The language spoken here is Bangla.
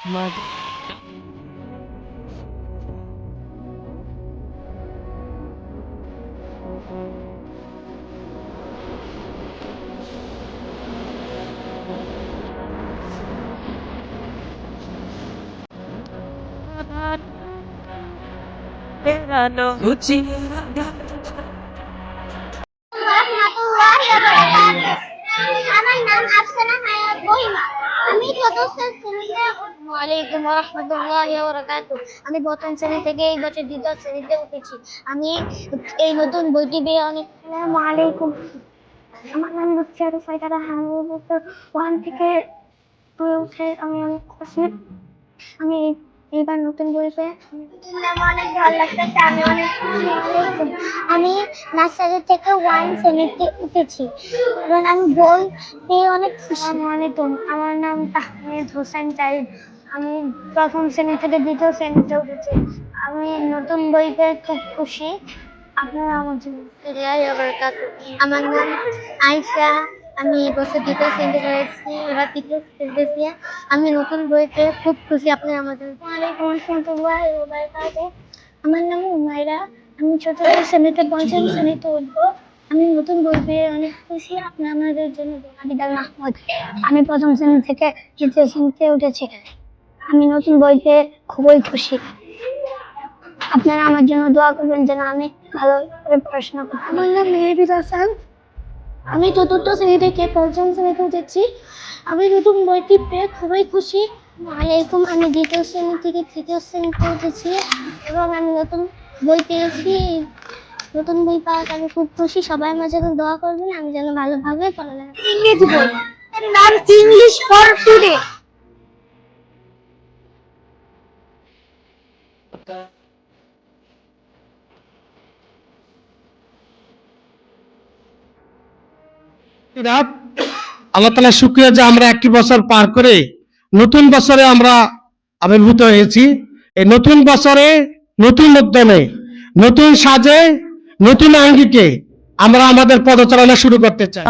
আমার নাম আফসানা হায়াত মহিমা। আমি চতুর্থ শ্রেণীতে। ওয়ালাইকুম রাহমাতুল্লাহি ওয়া বারাকাতুহু। আমি প্রথম শ্রেণী থেকে এই বছর দ্বিতীয় শ্রেণীতে উঠেছি। আমি এই নতুন বইটি পেয়ে অনেক। আসসালামু আলাইকুম। আমার নাম লুৎফিয়া রুফাইদা হামিদ। ওয়ান থেকে টুয়ে উঠে আমি অনেক খুশি। আমি এইবার নতুন বই পেয়ে অনেক ভালো লাগতেছে। আমি অনেক খুশি। আমি নার্সারি থেকে ওয়ান শ্রেণীতে উঠেছি এবং আমি বই পেয়ে অনেক খুশি। আমার নাম তাহমিদ হোসেন চাইদ। আমি প্রথম শ্রেণী থেকে দ্বিতীয় শ্রেণীতে উঠেছি। আমি নতুন বই পেয়ে খুব খুশি। আপনারা আমার জন্য। আমার নাম আয়েশা। আমি বছর দ্বিতীয় শ্রেণীতে পড়েছি, এবার তৃতীয় শ্রেণীতে। আমি নতুন বই পেয়ে খুব খুশি। আপনি আমাদের। ওয়ালাইকুম আসসালাম। আমার নাম উমাইরা। আমি চতুর্থ শ্রেণীতে পঞ্চম শ্রেণীতে উঠবো। আমি নতুন বই পেয়ে অনেক খুশি। আপনি আমাদের জন্য আবিদাল মাহমুদ। আমি প্রথম শ্রেণী থেকে তৃতীয় শ্রেণীতে উঠেছি। আমি নতুন বই পেয়ে খুবই খুশি। আপনারা আমার জন্য দোয়া করবেন যেন আমি ভালো করে পড়াশোনা করি। আমার নাম মেহেবিদ হাসান। আমি চতুর্থ শ্রেণী থেকে পঞ্চম শ্রেণীতে উঠেছি। আমি নতুন বইটি পেয়ে খুবই খুশি। ওয়ালাইকুম। আমি দ্বিতীয় শ্রেণী থেকে তৃতীয় শ্রেণীতে উঠেছি এবং আমি নতুন বই পেয়েছি। নতুন বই পাওয়াতে আমি খুব খুশি। সবাই আমার জন্য দোয়া করবেন আমি যেন ভালোভাবে পড়ালেখা। ইংরেজি বই এর নাম ইংলিশ ফর টুডে। আল্লাহ তাআলা শুকরিয়া যে আমরা একটি বছর পার করে নতুন বছরে আমরা আবির্ভূত হয়েছি। এই নতুন বছরে নতুন উদ্যমে, নতুন সাজে, নতুন আঙ্গিকে আমরা আমাদের পদচারণা শুরু করতে চাই।